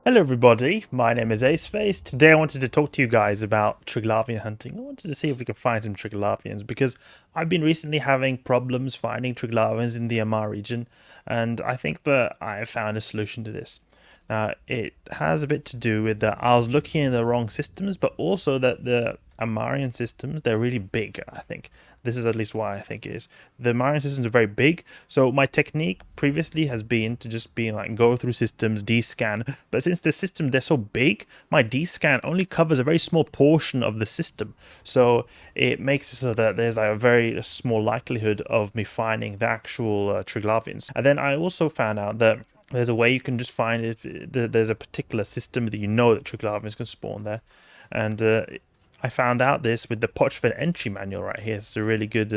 Hello everybody, my name is Aceface. Today I wanted to talk to you guys about Triglavian hunting. I wanted to see if we could find some Triglavians because I've been recently having problems finding Triglavians in the Amarr region, and I think that I have found a solution to this. It has a bit to do with that I was looking in the wrong systems, but also that the Amarian systems, they're really big, I think. This is at least why I think it is. The Amarian systems are very big, so my technique previously has been to just be like go through systems, D-scan, but since the system, they're so big, my D-scan only covers a very small portion of the system, so it makes it so that there's like a very small likelihood of me finding the actual Triglavians. And then I also found out that there's a way you can just find if there's a particular system that you know that Triglavians can spawn there. And I found out this with the Pochven entry manual right here. It's a really good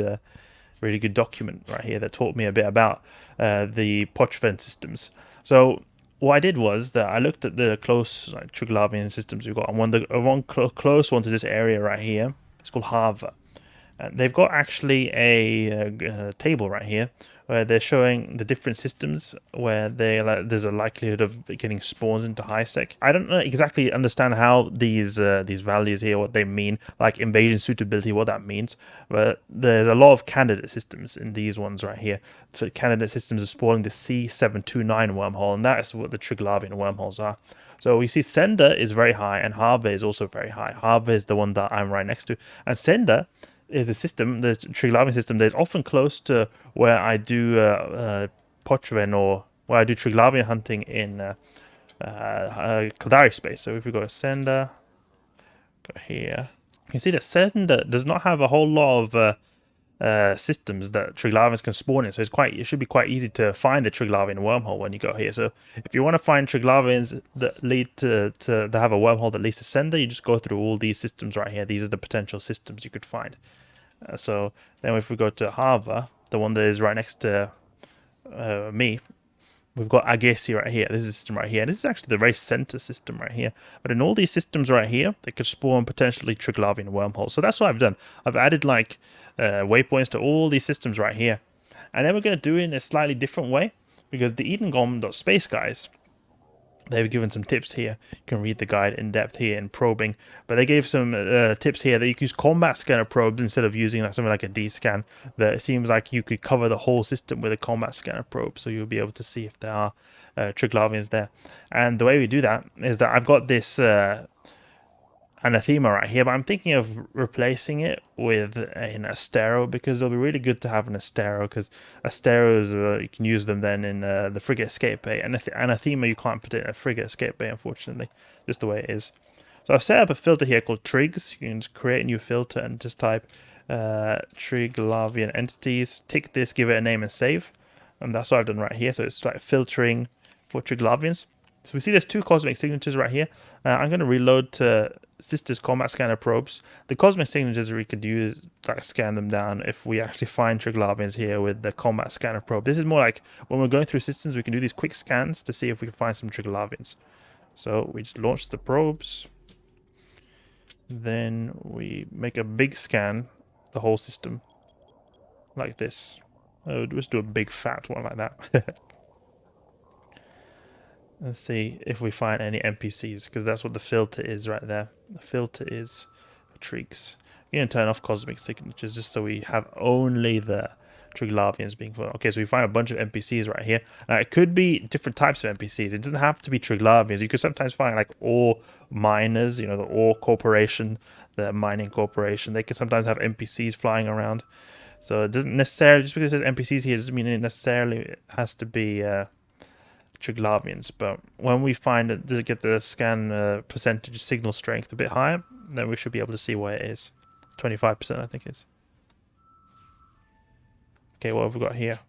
document right here that taught me a bit about the Pochven systems. So what I did was that I looked at the close Triglavian systems we've got, and one close one to this area right here. It's called Hava. They've got actually a table right here where they're showing the different systems where there's a likelihood of getting spawns into high sec. I don't exactly understand how these values here, what they mean, like invasion suitability, what that means. But there's a lot of candidate systems in these ones right here. So candidate systems are spawning the C729 wormhole, and that is what the Triglavian wormholes are. So we see Sender is very high, and Harve is also very high. Harve is the one that I'm right next to, and Sender is a system, the Triglavian system, that is often close to where I do Pochven or where I do Triglavian hunting in Caldari space. So if we go to Sender, go here, you see that Sender does not have a whole lot of systems that Triglavians can spawn in, so it should be quite easy to find the Triglavian wormhole when you go here. So if you want to find Triglavians that lead to have a wormhole that leads to Sender, you just go through all these systems right here. These are the potential systems you could find. So then if we go to Hava, the one that is right next to me, we've got Agesi right here. This is a system right here. This is actually the very center system right here. But in all these systems right here, they could spawn potentially Triglavian wormholes. So that's what I've done. I've added like waypoints to all these systems right here. And then we're going to do it in a slightly different way, because the Edengom.space guys, they've given some tips here. You can read the guide in depth here in probing, but they gave some tips here that you can use combat scanner probes instead of using like something like a D-scan. That it seems like you could cover the whole system with a combat scanner probe, so you'll be able to see if there are Triglavians there. And the way we do that is that I've got this Anathema right here, but I'm thinking of replacing it with an Astero, because it'll be really good to have an Astero, because Asteros, you can use them then in the Frigate Escape Bay, and Anathema you can't put it in a Frigate Escape Bay, unfortunately, just the way it is. So I've set up a filter here called Trigs. You can just create a new filter and just type Triglavian entities, tick this, give it a name and save, and that's what I've done right here. So it's like filtering for Triglavians. So we see there's two cosmic signatures right here. I'm going to reload to Sister's combat scanner probes. The cosmic signatures we could use, like scan them down if we actually find Triglavians here with the combat scanner probe. This is more like when we're going through systems, we can do these quick scans to see if we can find some Triglavians. So we just launch the probes. Then we make a big scan, the whole system, like this. Let's do a big fat one like that. Let's see if we find any NPCs, because that's what the filter is right there. The filter is Trigs. You can turn off cosmic signatures just so we have only the Triglavians being put. Okay, so we find a bunch of NPCs right here. Now, it could be different types of NPCs. It doesn't have to be Triglavians. You could sometimes find like ore miners, you know, the ore corporation, the mining corporation. They can sometimes have NPCs flying around. So it doesn't necessarily, just because there's NPCs here, doesn't mean it necessarily has to be Triglavians. But when we find it, to get the scan percentage signal strength a bit higher, then we should be able to see where it is. 25%, I think it is. Okay, what have we got here?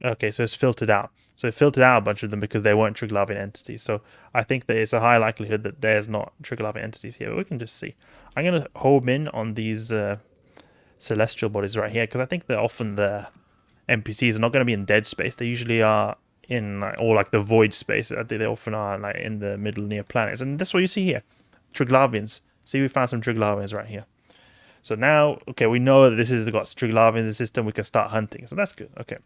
Okay, so it's filtered out. So it filtered out a bunch of them because they weren't Triglavian entities. So I think that it's a high likelihood that there's not Triglavian entities here. But we can just see. I'm going to home in on these celestial bodies right here, because I think that often the NPCs are not going to be in dead space. They usually are in or like the void space. They often are like in the middle near planets, and that's what you see here. Triglavians. See, we found some Triglavians right here. So now, okay, we know that this has got Triglavians in the system. We can start hunting, so that's good. Okay,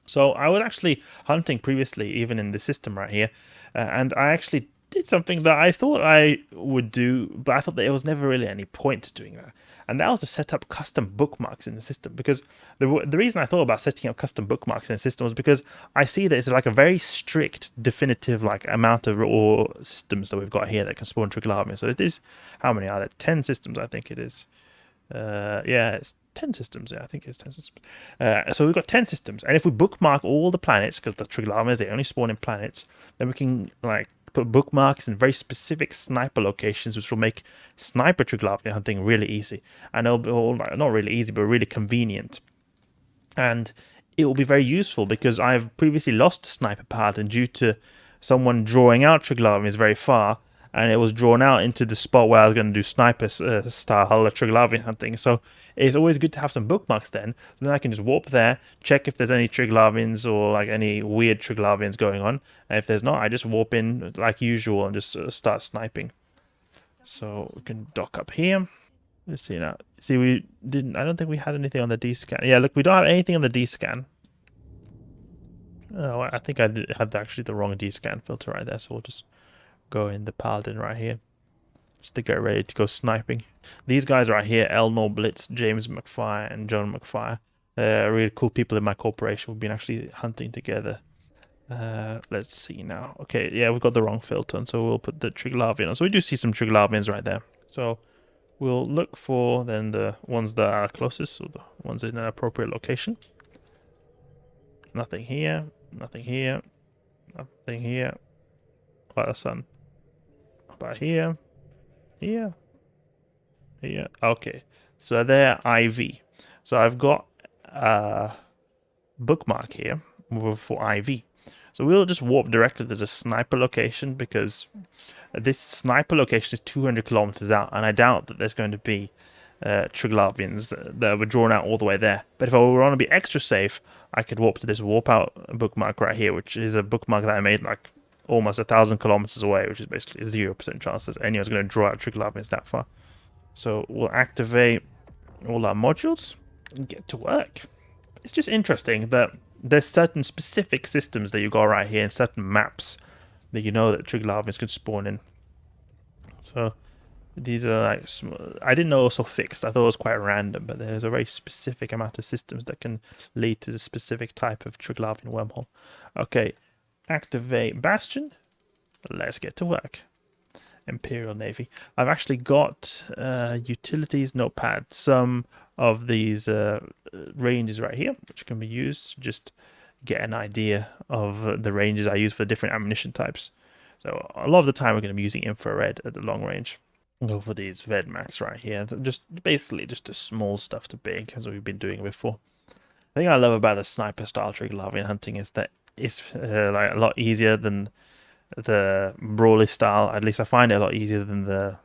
So I was actually hunting previously, even in the system right here, and I actually did something that I thought I would do, but I thought that there was never really any point to doing that. And that was to set up custom bookmarks in the system, because the reason I thought about setting up custom bookmarks in the system was because I see that it's like a very strict, definitive like amount of or systems that we've got here that can spawn Triglavians. So it is, how many are there? 10 systems, I think it is. Yeah, it's 10 systems. Yeah, I think it's 10 systems. So we've got 10 systems, and if we bookmark all the planets, because the Triglavians, they only spawn in planets, then we can like put bookmarks in very specific sniper locations, which will make sniper Triglavian hunting really easy. And it'll be all, not really easy, but really convenient. And it will be very useful because I've previously lost Sniper Paladin due to someone drawing out Triglavians very far, and it was drawn out into the spot where I was going to do sniper style Triglavian hunting. So it's always good to have some bookmarks then. So then I can just warp there, check if there's any Triglavians or like any weird Triglavians going on. And if there's not, I just warp in like usual and just start sniping. So we can dock up here. Let's see now. See, we didn't. I don't think we had anything on the D scan. Yeah, look, we don't have anything on the D scan. Oh, I think I had actually the wrong D scan filter right there. So we'll just go in the Paladin right here, just to get ready to go sniping. These guys right here, Elnor Blitz, James McFire, and John McFire, really cool people in my corporation. We've been actually hunting together. Let's see now. Okay, yeah, we've got the wrong filter on, so we'll put the Triglavian on. So we do see some Triglavians right there. So we'll look for then the ones that are closest, so the ones in an appropriate location. Nothing here, nothing here, nothing here. Quite a sun. About here, here, here. Okay, so they're IV. So I've got a bookmark here for IV. So we'll just warp directly to the sniper location, because this sniper location is 200 kilometers out, and I doubt that there's going to be Triglavians that were drawn out all the way there. But if I want to be extra safe, I could warp to this warp out bookmark right here, which is a bookmark that I made like almost 1,000 kilometers away, which is basically a 0% chance that anyone's going to draw out Triglavians that far. So we'll activate all our modules and get to work. It's just interesting that there's certain specific systems that you got right here and certain maps that you know that Triglavians can spawn in. So these are like, I didn't know it was so fixed. I thought it was quite random, but there's a very specific amount of systems that can lead to the specific type of Triglavian wormhole. Okay, activate Bastion. Let's get to work. Imperial Navy. I've actually got utilities notepad, some of these ranges right here, which can be used to just get an idea of the ranges I use for different ammunition types. So a lot of the time we're going to be using infrared at the long range. Go for these Vedmax right here. Just basically just the small stuff to big, as we've been doing before. The thing I love about the sniper style Triglavian hunting is that it's like a lot easier than the brawly style. At least I find it a lot easier than the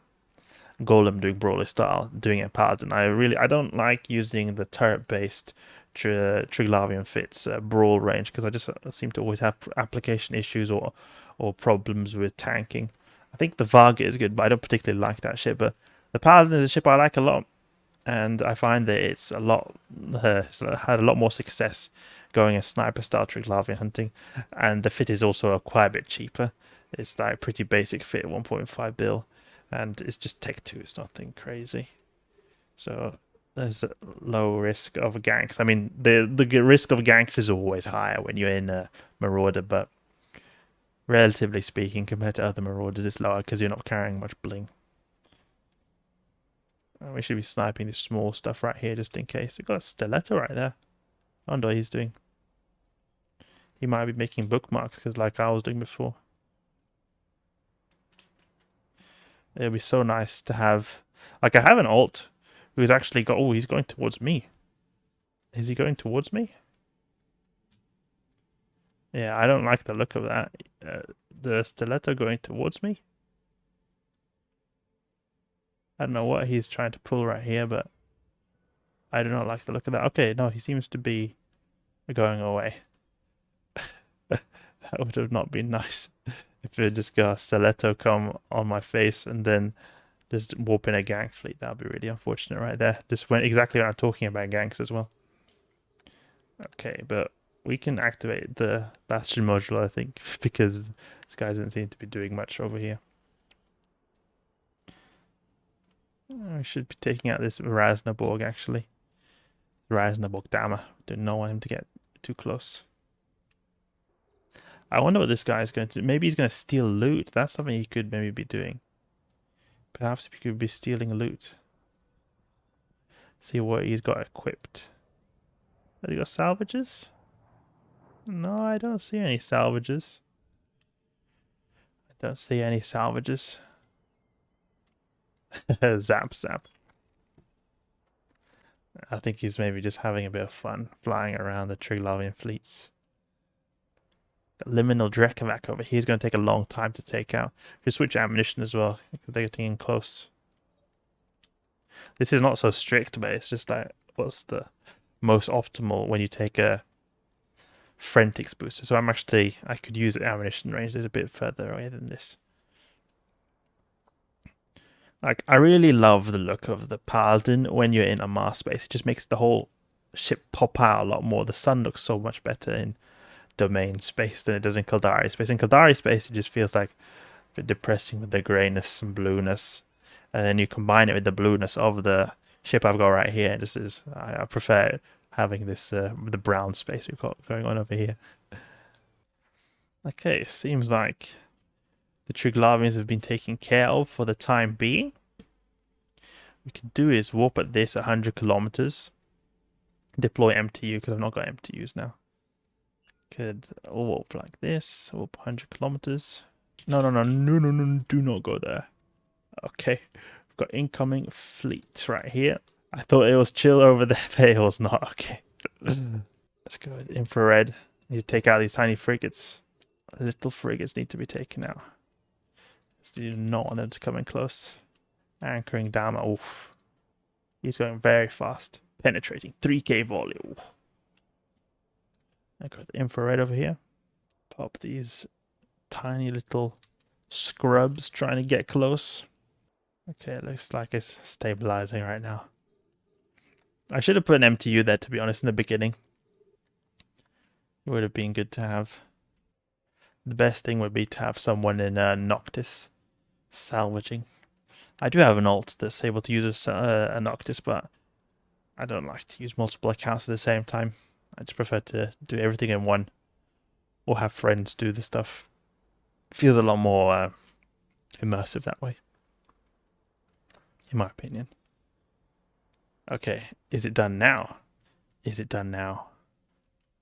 golem doing brawly style, doing it Paladin. I don't like using the turret based Triglavian fits brawl range, because I just seem to always have application issues or problems with tanking. I think the Varga is good, but I don't particularly like that ship. But the Paladin is a ship I like a lot, and I find that it's a lot it's had a lot more success going as sniper style Triglavian hunting, and the fit is also quite a bit cheaper. It's like pretty basic fit, 1.5 bill, and it's just Tech 2. It's nothing crazy. So there's a low risk of ganks. I mean, the risk of ganks is always higher when you're in a Marauder, but relatively speaking, compared to other Marauders, it's lower because you're not carrying much bling. We should be sniping this small stuff right here just in case. We've got a Stiletto right there. I wonder what he's doing. He might be making bookmarks, because like I was doing before. It'd be so nice to have... Like, I have an alt who's actually got... Oh, he's going towards me. Is he going towards me? Yeah, I don't like the look of that. The Stiletto going towards me? I don't know what he's trying to pull right here, but I do not like the look of that. Okay, no, he seems to be going away. That would have not been nice if it just got a Stiletto come on my face and then just warp in a gank fleet. That would be really unfortunate right there. Just went exactly when I'm talking about ganks as well. Okay, but we can activate the Bastion Module, I think, because this guy doesn't seem to be doing much over here. We should be taking out this Rasnaborg, actually. Rasnaborg Dammer. Didn't want him to get too close. I wonder what this guy is going to do. Maybe he's going to steal loot. That's something he could maybe be doing. Perhaps he could be stealing loot. See what he's got equipped. Have he got salvages? No, I don't see any salvages. I don't see any salvages. Zap, zap. I think he's maybe just having a bit of fun flying around the Triglavian fleets. The Liminal Drekavac over here is going to take a long time to take out. We switch ammunition as well because they're getting in close. This is not so strict, but it's just like what's the most optimal when you take a Frentix booster. So I could use ammunition range that's a bit further away than this. Like, I really love the look of the Paladin when you're in Amarr space. It just makes the whole ship pop out a lot more. The sun looks so much better in domain space than it does in Kaldari space. In Kaldari space, it just feels like a bit depressing with the grayness and blueness. And then you combine it with the blueness of the ship I've got right here. This is I prefer having this the brown space we've got going on over here. Okay, seems like the Triglavians have been taken care of for the time being. What we can do is warp at this 100 kilometers. Deploy MTU because I've not got MTUs now. Could warp like this. Warp 100 kilometers. No, do not go there. Okay, we've got incoming fleet right here. I thought it was chill over there, but it was not. Okay. Let's go with infrared. Need to take out these tiny frigates. Little frigates need to be taken out. You do not want them to come in close. Anchoring down. Oof. He's going very fast. Penetrating. 3k volley. Oof. I got the infrared over here. Pop these tiny little scrubs trying to get close. Okay, it looks like it's stabilizing right now. I should have put an MTU there, to be honest, in the beginning. It would have been good to have. The best thing would be to have someone in Noctis salvaging. I do have an alt that's able to use a Noctis, but I don't like to use multiple accounts at the same time. I just prefer to do everything in one, or have friends do the stuff. It feels a lot more immersive that way, in my opinion. Okay, is it done now? Is it done now?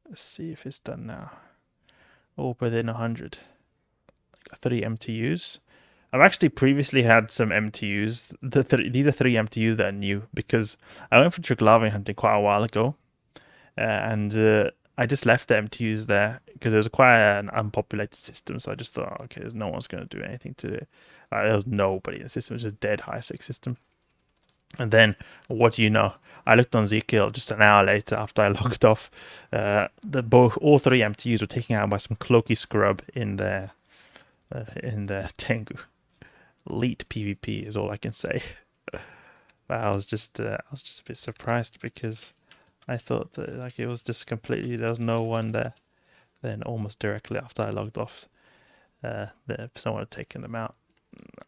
Let's see if it's done now. Oh, within 100. I got 3 MTUs. I've actually previously had some MTUs. These are 3 MTUs that are new because I went for Triglavian hunting quite a while ago. And I just left the MTUs there because it was quite an unpopulated system. So I just thought, okay, there's no one's going to do anything to it. There was nobody. The system was a dead high-sec system. And then, what do you know? I looked on Zkill just an hour later after I logged off. All 3 MTUs were taken out by some cloaky scrub in their Tengu. Elite PvP is all I can say. But I was just a bit surprised because I thought that like it was just completely there was no one there. Then almost directly after I logged off, someone had taken them out.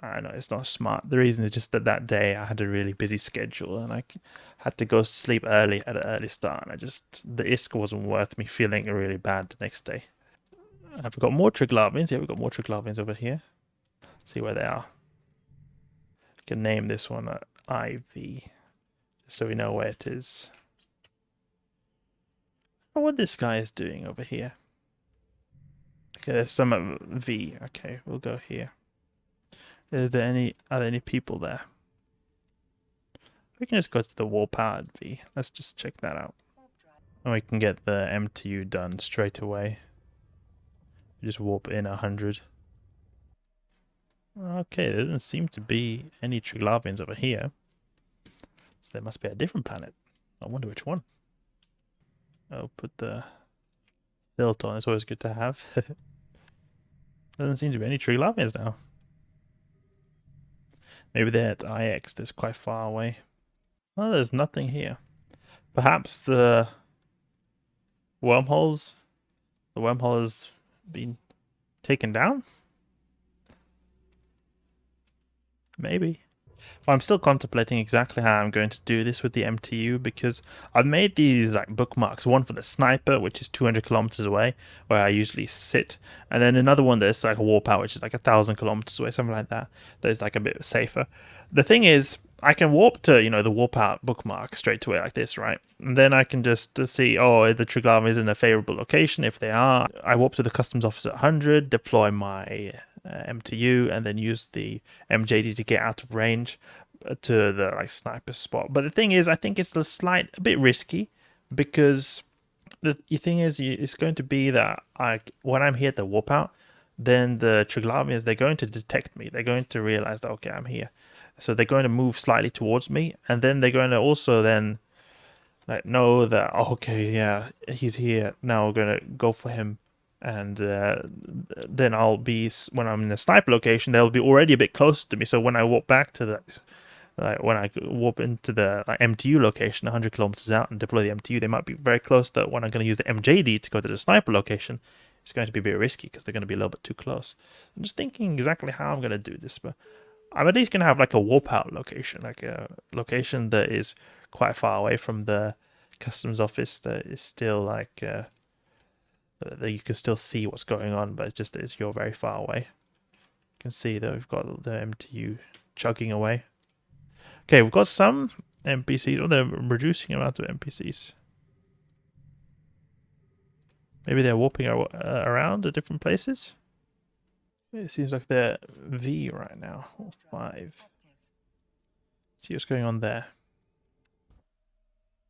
I know it's not smart. The reason is just that day I had a really busy schedule and I had to go sleep early at an early start. And the ISK wasn't worth me feeling really bad the next day. Have we got more Triglavians? Yeah, we've got more Triglavians over here. Let's see where they are. We can name this one IV, just so we know where it is. I wonder what this guy is doing over here. Okay, there's some at V. Okay, we'll go here. Are there any people there? We can just go to the wall powered V. Let's just check that out. And we can get the MTU done straight away. Just warp in 100. Okay, there doesn't seem to be any Triglavians over here. So there must be a different planet. I wonder which one. I'll put the filter on. It's always good to have. Doesn't seem to be any Triglavians now. Maybe they're at IX. That's quite far away. Oh, there's nothing here. Perhaps the wormholes The wormhole has been taken down? Maybe. Well, I'm still contemplating exactly how I'm going to do this with the MTU, because I've made these like bookmarks. One for the sniper, which is 200 kilometers away, where I usually sit, and then another one that's like a warp out, which is like 1,000 kilometers away, something like that. That is like a bit safer. The thing is, I can warp to, you know, the warp out bookmark straight away like this, right? And then I can just see, oh, the Triglavian is in a favorable location. If they are, I warp to the customs office at 100, deploy my MTU, and then use the MJD to get out of range to the like sniper spot. But the thing is, I think it's a bit risky, because the thing is, it's going to be that when I'm here at the warp out, then the Triglavians, they're going to detect me. They're going to realize that, okay, I'm here. So they're going to move slightly towards me, and then they're going to also then like know that, oh, okay, yeah, he's here. Now we're going to go for him. And then I'll be, when I'm in the sniper location, they'll be already a bit closer to me. So when I walk back to the, when I warp into the MTU location 100 kilometers out and deploy the MTU, they might be very close that when I'm going to use the MJD to go to the sniper location, it's going to be a bit risky because they're going to be a little bit too close. I'm just thinking exactly how I'm going to do this, but I'm at least going to have like a warp out location, like a location that is quite far away from the customs office, that is still like that you can still see what's going on, but it's just as you're very far away. You can see that we've got the MTU chugging away. Okay, we've got some NPCs. Oh, they're reducing amount of NPCs. Maybe they're warping around to different places. It seems like they're V right now, or 5. See what's going on there.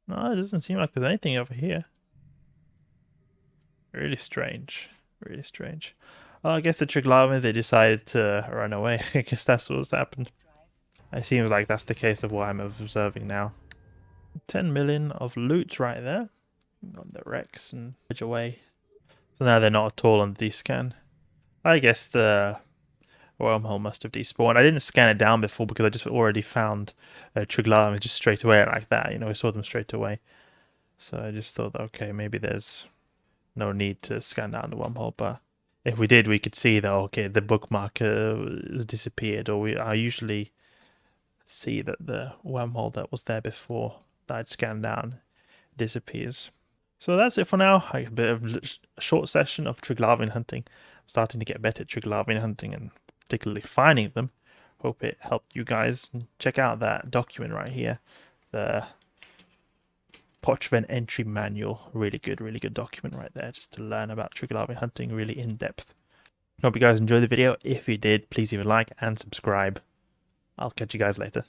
No, it doesn't seem like there's anything over here. Really strange. Really strange. Well, I guess the Triglavians, they decided to run away. I guess that's what's happened. It seems like that's the case of what I'm observing now. 10 million of loot right there. Got the Rex and edge away. So now they're not at all on the scan. I guess the wormhole must have despawned. I didn't scan it down before because I just already found Triglavians just straight away like that. You know, I saw them straight away. So I just thought, okay, maybe there's no need to scan down the wormhole, but if we did, we could see that, okay, the bookmark has disappeared, or I usually see that the wormhole that was there before that I'd scanned down disappears. So that's it for now. A bit of a short session of Triglavian hunting. I'm starting to get better at Triglavian hunting and particularly finding them. Hope it helped you guys. Check out that document right here, the Pochven entry manual. Really good document right there, just to learn about Triglavian hunting really in depth. Hope you guys enjoyed the video. If you did, please leave a like and subscribe. I'll catch you guys later.